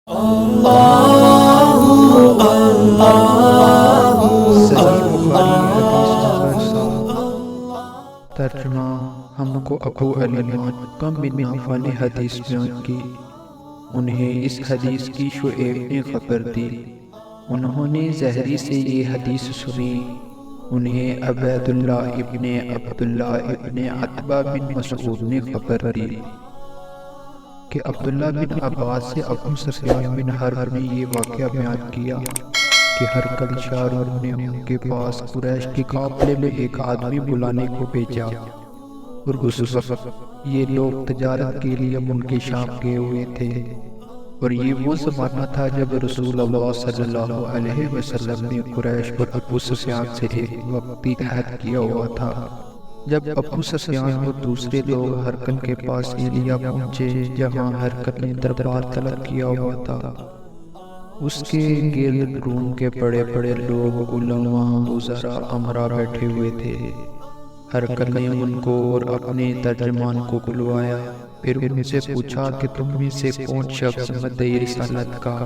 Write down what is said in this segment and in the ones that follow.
صحیح بخاری حدیث نمبر 7۔ ترجمہ ہم کو ابو علی کم بن نافع نے حدیث بیان کی۔ انہیں اس حدیث کی شعیب نے خبر دی۔ انہوں نے زہری سے یہ حدیث سنی۔ انہیں عبید اللہ ابن عبداللہ ابن عتبہ بن مسعود نے خبر دی کہ عبداللہ بن عباس سے ابو سفیان بن حرب نے یہ واقعہ بیان کیا کہ ہرقل شارون نے ان کے پاس قریش کے قافلے میں ایک آدمی بلانے کو بھیجا، اور اس وقت یہ لوگ تجارت کے لیے ملک شام گئے ہوئے تھے، اور یہ وہ زمانہ تھا جب رسول اللہ صلی اللہ علیہ وسلم نے قریش پر ابو سفیان سے ایک وقتی عہد کیا ہوا تھا۔ جب ابو سفیان اور دوسرے لوگ ہرقل کے پاس ایلیا پہنچے جہاں ہرقل نے دربار طلب کیا ہوا تھا، اس کے گرد روم کے بڑے بڑے لوگ، علماء، وزراء، امراء بیٹھے ہوئے تھے۔ ہرقل نے ان کو اور اپنے ترجمان کو بلوایا، پھر ان سے پوچھا کہ تم میں سے کون شخص مدعی رسالت کا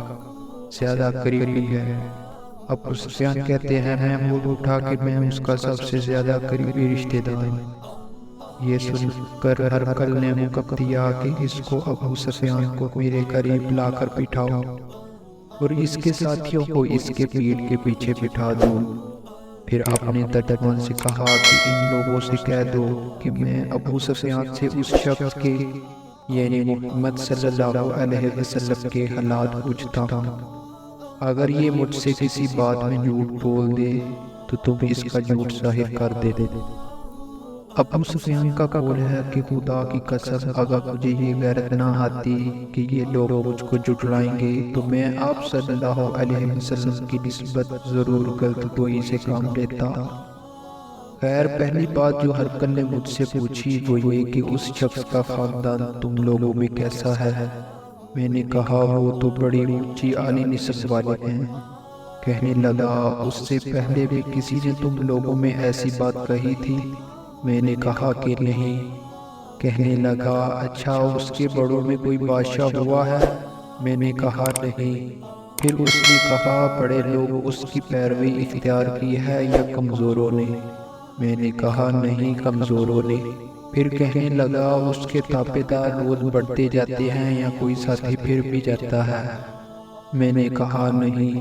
زیادہ قریبی ہے؟ ابو سفیان کہتے ہیں میں بول اٹھا کہ میں اس کا سب سے زیادہ قریبی رشتہ دار ہوں۔ یہ سن کر ہرقل نے حکم دیا کہ اس کو ابو سفیان کو میرے قریب لا کر بٹھاؤ اور اس کے ساتھیوں کو اس کے پیٹھ کے پیچھے بٹھا دو۔ پھر اپنے ترجمان سے کہا کہ ان لوگوں سے کہہ دو کہ میں ابو سفیان سے اس شخص کے یعنی محمد صلی اللہ علیہ وسلم کے حالات پوچھتا ہوں۔ اگر یہ مجھ سے کسی بات میں جھوٹ بول دے تو تم اس کا جھوٹ ظاہر کر دے۔ ابو سفیان کا قول ہے کہ خدا کی قسم اگر مجھے یہ غیرت نہ آتی کہ یہ لوگ مجھ کو جھٹلائیں گے تو میں آپ صلی اللہ علیہ وسلم کی نسبت ضرور غلط گوئی سے کام لیتا۔ خیر، پہلی بات جو ہرقل نے مجھ سے پوچھی وہ یہ کہ اس شخص کا خاندان تم لوگوں میں کیسا ہے؟ میں نے کہا وہ تو بڑی اونچی عالی نسب والے ہیں۔ کہنے لگا اس سے پہلے بھی کسی نے تم لوگوں میں ایسی بات کہی تھی؟ میں نے کہا کہ نہیں۔ کہنے لگا اچھا اس کے بڑوں میں کوئی بادشاہ ہوا ہے؟ میں نے کہا نہیں۔ پھر اس نے کہا بڑے لوگ اس کی پیروی اختیار کی ہے یا کمزوروں نے؟ میں نے کہا نہیں، کمزوروں نے۔ پھر کہنے لگا اس کے تابع دار روز بڑھتے جاتے ہیں یا کوئی ساتھی پھر بھی جاتا ہے؟ میں نے کہا نہیں۔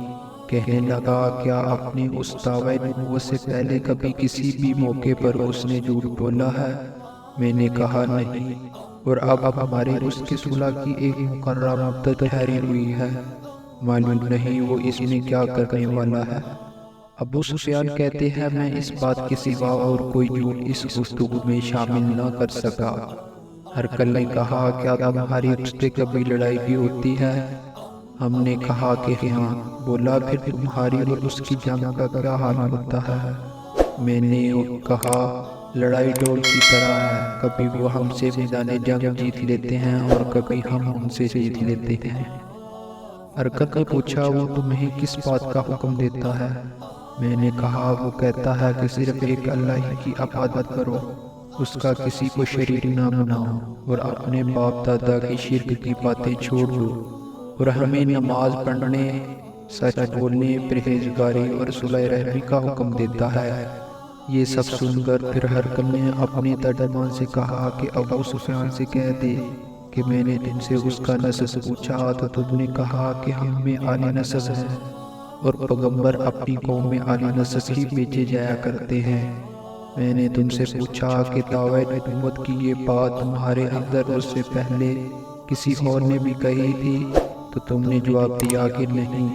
کہنے لگا کیا اپنے اس دعویٰ نبوت سے پہلے کبھی کسی بھی موقع پر اس نے جھوٹ بولا ہے؟ میں نے کہا نہیں۔ اور اب ہمارے اس کے صلح کی ایک مقررہ مدت ٹھہری ہوئی ہے، معلوم نہیں وہ اس میں کیا کرنے والا ہے۔ ابو سفیان کہتے ہیں میں اس بات کے سوا اور کوئی جھوٹ اس گفتگو میں شامل نہ کر سکا۔ ہرقل نے کہا کیا تمہاری اس سے کبھی لڑائی بھی ہوتی ہے؟ ہم نے کہا کہ ہاں۔ بولا پھر تمہاری اور اس کی جنگ کا کیا حال ہوتا ہے؟ میں نے کہا لڑائی ڈول کی طرح ہے، کبھی وہ ہم سے میدان جنگ جیت لیتے ہیں اور کبھی ہم ان سے جیت لیتے ہیں۔ ہرقل نے پوچھا وہ تمہیں کس بات کا حکم دیتا ہے؟ میں نے کہا وہ کہتا ہے کہ صرف ایک اللہ ہی کی عبادت کرو، اس کا کسی کو شریک نہ بناؤ، اور اپنے باپ دادا کی شرک کی باتیں چھوڑ دو، اور ہمیں نماز پڑھنے، سچ بولنے، پرہیزگاری اور صلح رحمی کا حکم دیتا ہے۔ یہ سب سن کر پھر ہرقل نے اپنے ترجمان سے کہا کہ ابو سفیان سے کہہ دے کہ میں نے تم سے اس کا نسب پوچھا تو تم نے کہا کہ ہم میں اعلی نسب ہے، اور پیغمبر اپنی قوم میں اعلی نسب ہی بھیجے جایا کرتے ہیں۔ میں نے تم سے پوچھا کہ دعویٰ نبوت کی یہ بات تمہارے اندر اس سے پہلے کسی اور نے بھی کہی تھی؟ تو تم نے جواب دیا کہ نہیں۔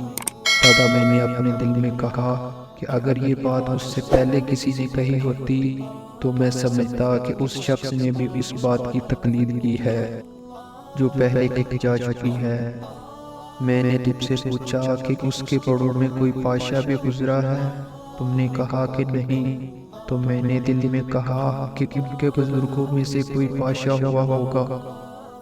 تب میں نے اپنے دل میں کہا کہ اگر یہ بات اس سے پہلے کسی نے کہی ہوتی تو میں سمجھتا کہ اس شخص نے بھی اس بات کی تقلید کی ہے جو پہلے کہی جا چکی ہے۔ میں نے تم سے پوچھا کہ اس کے بڑوں میں کوئی بادشاہ بھی گزرا ہے؟ تم نے کہا کہ نہیں۔ تو میں نے دل میں کہا کہ ان کے بزرگوں میں سے کوئی بادشاہ ہوا ہوگا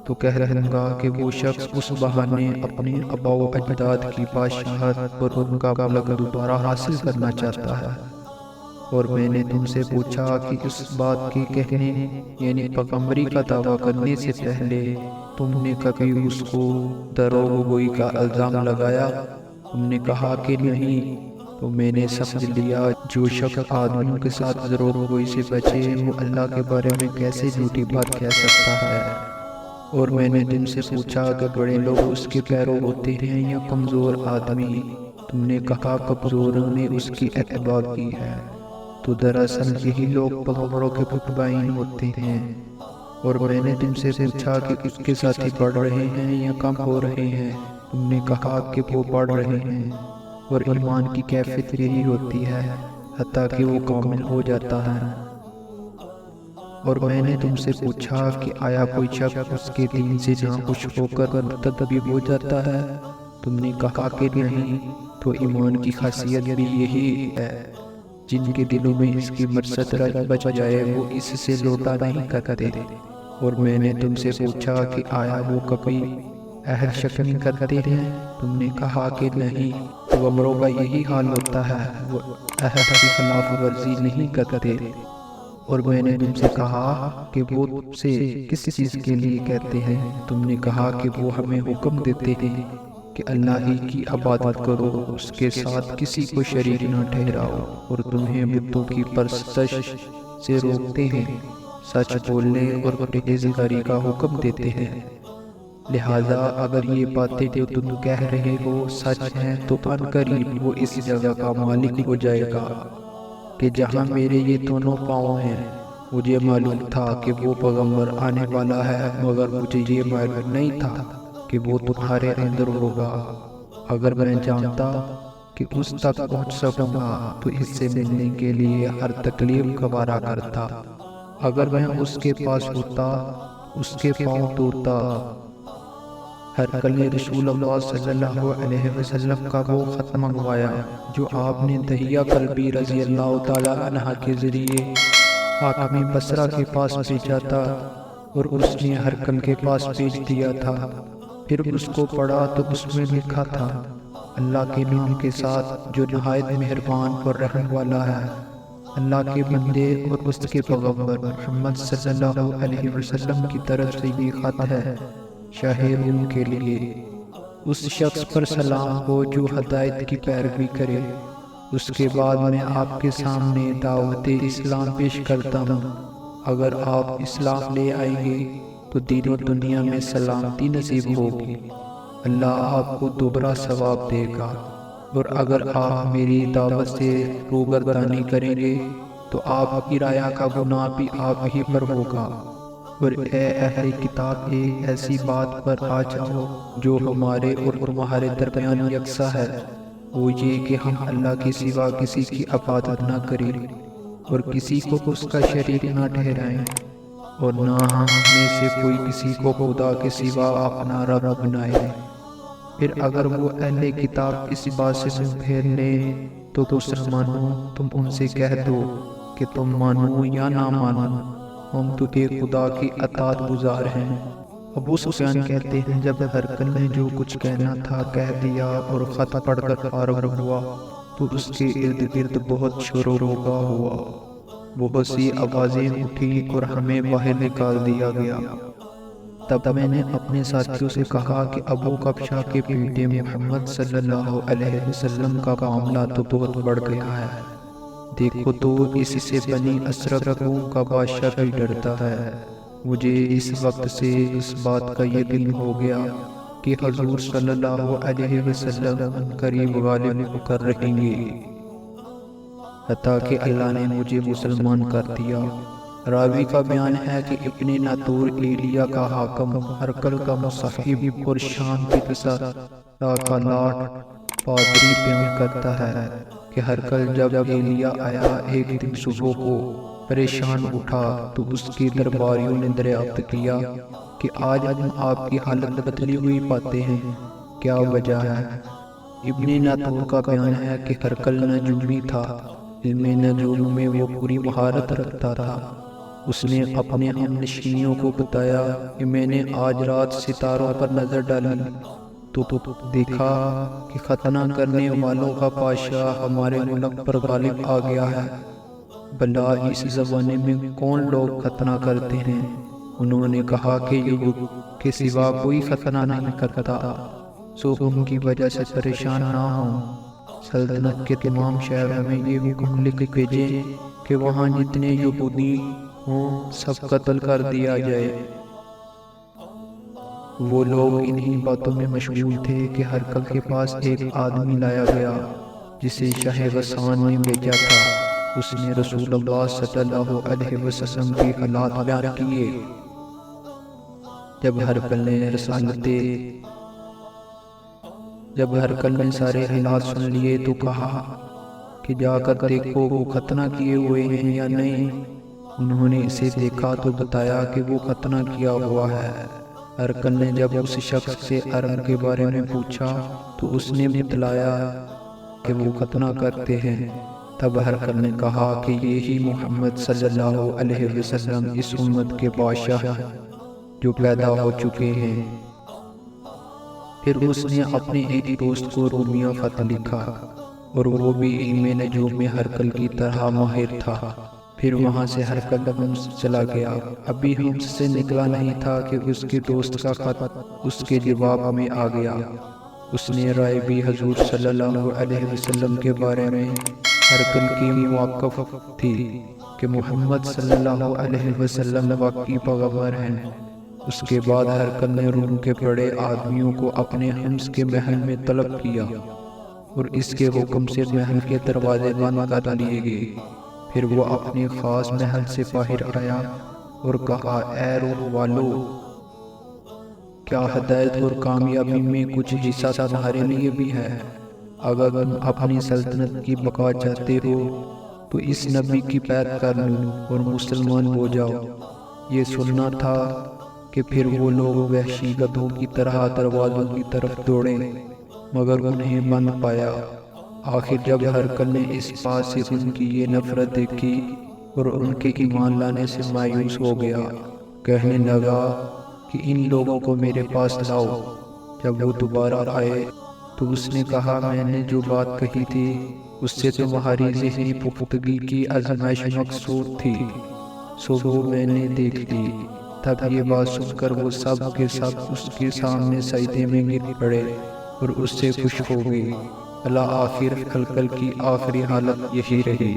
تو کہہ رہوں گا کہ وہ شخص اس بہانے اپنے آباء و اجداد کی بادشاہت اور ان کا ملک دوبارہ حاصل کرنا چاہتا ہے۔ اور میں نے تم سے پوچھا کہ اس بات کے کہنے یعنی پیغمبری کا دعویٰ کرنے سے پہلے تم نے کبھی اس کو دروغ گوئی کا الزام لگایا؟ تم نے کہا کہ نہیں۔ تو میں نے سمجھ لیا جو شخص آدمیوں کے ساتھ دروغ گوئی سے بچے وہ اللہ کے بارے میں کیسے جھوٹی بات کہہ سکتا ہے۔ اور میں نے تم سے پوچھا کہ بڑے لوگ اس کے پیرو ہوتے ہیں یا کمزور آدمی؟ تم نے کہا کمزوروں نے اس کی اتباع کی ہے۔ تو دراصل یہی لوگ پیغمبروں کے متبعین ہوتے ہیں۔ اور میں نے تم سے پوچھا کہ اس کے ساتھی بڑھ رہے ہیں یا کم ہو رہے ہیں؟ تم نے کہا کہ وہ بڑھ رہے ہیں۔ اور ایمان کی کیفیت یہی ہوتی ہے حتیٰ کہ وہ کامل ہو جاتا ہے۔ اور میں نے تم سے پوچھا کہ آیا کوئی شخص اس کے دین سے ناخوش ہو کر مرتد بھی ہو جاتا ہے؟ تم نے کہا کہ نہیں۔ تو ایمان کی خاصیت بھی یہی ہے، جن کے دلوں میں اس کی مرثد بچ جائے وہ اس سے لوٹا نہیں کرتے۔ اور میں نے تم سے پوچھا کہ آیا وہ کبھی عہد شکنی کرتے ہیں؟ تم نے کہا کہ نہیں۔ پیغمبروں کا یہی حال ہوتا ہے، وہ عہد کی خلاف ورزی نہیں کرتے۔ اور میں نے تم سے کہا کہ وہ تم سے کس چیز کے لیے کہتے ہیں؟ تم نے کہا کہ وہ ہمیں حکم دیتے ہیں کہ اللہ ہی کی عبادت کرو، اس کے ساتھ کسی کو شریک نہ ٹھہراؤ، اور تمہیں بتوں کی پرستش سے روکتے ہیں، سچ بولنے اور پرہیزگاری کا حکم دیتے ہیں۔ لہذا اگر یہ باتیں جو تم کہہ رہے ہو سچ ہیں تو ان قریب وہ اس جگہ کا مالک ہو جائے گا کہ جہاں میرے یہ دونوں پاؤں ہیں۔ مجھے معلوم تھا کہ وہ پیغمبر آنے والا ہے، مگر مجھے یہ معلوم نہیں تھا کہ وہ تمہارے اندر ہوگا۔ اگر میں جانتا کہ اس تک پہنچ سکوں گا تو اس سے ملنے کے لیے ہر تکلیف گوارا کرتا۔ اگر میں اس کے پاس ہوتا اس کے پاؤں توڑتا۔ ہرقل نے رسول اللہ صلی اللہ علیہ وسلم کا وہ خط منگوایا جو آپ نے دہیہ کلبی رضی اللہ تعالیٰ عنہ کے ذریعے حاکم بصرہ کے پاس بھیجا تھا، اور اس نے ہرقل کے پاس بھیج دیا تھا۔ پھر اس کو پڑھا تو اس میں لکھا تھا، اللہ کے نام کے ساتھ جو نہایت مہربان اور رحم والا ہے۔ اللہ کے بندے اور اس کے پیغمبر محمد صلی اللہ علیہ وسلم کی طرف سے یہ خط ہے، شاہ روم کے لیے۔ اس شخص پر سلام ہو جو ہدایت کی پیروی کرے۔ اس کے بعد میں آپ کے سامنے دعوت اسلام پیش کرتا ہوں۔ اگر آپ اسلام لے آئیں گے تو دین و دنیا میں سلامتی نصیب ہوگی، اللہ آپ کو دوبارہ ثواب دے گا۔ اور اگر آپ میری دعوت سے روگردانی کریں گے تو آپ کی رایا کا گناہ بھی آپ ہی پر ہوگا۔ اور اے اہل کتاب، ایک ایسی بات پر آ جاؤ جو ہمارے اور تمہارے درمیان یکساں ہے، وہ یہ کہ ہم اللہ کے سوا کسی کی عبادت نہ کریں اور کسی کو اس کا شریک نہ ٹھہرائیں، اور نہ ہم میں سے کوئی کسی کو خدا کے سوا اپنا رب بنائے۔ پھر اگر وہ اہل کتاب اس بات سے منہ پھیر لیں تو مسلمانوں تم ان سے کہہ دو کہ تم مانو یا نہ مانو، ہم تو ایک خدا کی اطاعت گزار ہیں۔ ابو سفیان کہتے ہیں جب ہرقل نے جو کچھ کہنا تھا کہہ دیا اور خط پڑھ کر فارغ ہوا تو اس کے ارد گرد بہت شور و روغا ہوا، بہت سی آوازیں اٹھیں اور ہمیں باہر نکال دیا گیا۔ تب میں نے اپنے ساتھیوں سے کہا کہ ابو کبشہ کے بیٹے محمد صلی اللہ علیہ وسلم کا معاملہ تو بہت بڑھ گیا ہے، دیکھو تو اس سے بنی اسرق روم کا بادشاہ بھی ڈرتا ہے۔ مجھے اس وقت سے اس بات کا یقین ہو گیا کہ حضور صلی اللہ علیہ وسلم قریب غالب ہو کر رہیں گے، حتیٰ کہ اللہ نے مجھے مسلمان کر دیا۔ راوی کا بیان ہے کہ ابن ناطور ایلیا کا حاکم، ہرقل کا مصحف اور شام کی کا لاٹ پادری بیان کرتا ہے کہ ہرقل جب ایلیا آیا ایک دن صبح کو پریشان اٹھا تو اس کے درباریوں نے دریافت کیا کہ آج ہم آپ کی حالت بدلی ہوئی پاتے ہیں، کیا وجہ ہے؟ ابن ناطور کا بیان ہے کہ ہرقل نجومی تھا، علم نجوم میں وہ پوری مہارت رکھتا تھا۔ اس نے اپنے ہم نشینیوں کو بتایا کہ میں نے آج رات ستاروں پر نظر ڈالی تو دیکھا کہ ختنہ کرنے والوں کا بادشاہ ہمارے ملک پر غالب آ گیا ہے، بھلا اس زمانے میں کون لوگ ختنہ کرتے ہیں؟ انہوں نے کہا کہ یہود کے سوا کوئی ختنہ نہیں کرتا، سو ان کی وجہ سے پریشان نہ ہوں۔ سلطنت کے تمام شہروں میں یہ حکم لکھ بھیجیں کہ وہاں جتنے یہودی ہوں سب قتل کر دیا جائے۔ وہ لوگ انہی باتوں میں مشغول تھے کہ ہرقل کے پاس ایک آدمی لایا گیا جسے شاہ غسان نے بھیجا تھا۔ اس نے رسول اللہ صلی اللہ علیہ وسلم کی حالات بیان کیے۔ جب ہرقل نے سارے حالات سن لیے تو کہا کہ جا کر دیکھو وہ ختنہ کیے ہوئے ہیں یا نہیں۔ انہوں نے اسے دیکھا تو بتایا کہ وہ ختنہ کیا ہوا ہے۔ ہرقل نے جب اس شخص سے ارم کے بارے میں پوچھا تو اس نے بتلایا کہ وہ ختنہ کرتے ہیں۔ تب ہرقل نے کہا کہ یہی محمد صلی اللہ علیہ وسلم اس امت کے بادشاہ ہیں جو پیدا ہو چکے ہیں۔ پھر اس نے اپنے ایک دوست کو رومیہ خط لکھا اور وہ بھی علم نجوم میں ہرقل کی طرح ماہر تھا۔ پھر وہاں سے ہرقل حمص چلا گیا۔ ابھی حمص سے نکلا نہیں تھا کہ اس کے دوست کا خط اس کے جواب میں آ گیا۔ اس نے رائے بھی حضور صلی اللہ علیہ وسلم کے بارے میں ہرقل کی موقف تھی کہ محمد صلی اللہ علیہ وسلم واقعی پیغمبر ہیں۔ اس کے بعد ہرقل نے روم کے بڑے آدمیوں کو اپنے حمص کے محل میں طلب کیا اور اس کے حکم سے محل کے دروازے بند کر لیے گئے۔ پھر وہ اپنے خاص محل سے باہر آیا اور کہا، اے روم والو، کیا ہدایت اور کامیابی میں کچھ حصہ تمہارے لیے بھی ہے؟ اگر تم اپنی سلطنت کی بقا چاہتے ہو تو اس نبی کی بیعت کر لو اور مسلمان ہو جاؤ۔ یہ سننا تھا کہ پھر وہ لوگ وحشی گدھوں کی طرح دروازوں کی طرف دوڑے مگر انہیں بند پایا۔ آخر جب ہرقل نے اس بات سے ان کی یہ نفرت دیکھی اور ان کے ایمان لانے سے مایوس ہو گیا، کہنے لگا کہ ان لوگوں کو میرے پاس لاؤ۔ جب وہ دوبارہ آئے تو اس نے کہا، میں نے جو بات کہی تھی اس سے تمہاری ذہنی پختگی کی آزمائش مقصود تھی، سو وہ میں نے دیکھ لی۔ تب یہ بات سن کر وہ سب کے سب اس کے سامنے سجدے میں گر پڑے اور اس سے خوش ہو گئے۔ آخر ہرقل کی آخری حالت یہی رہی۔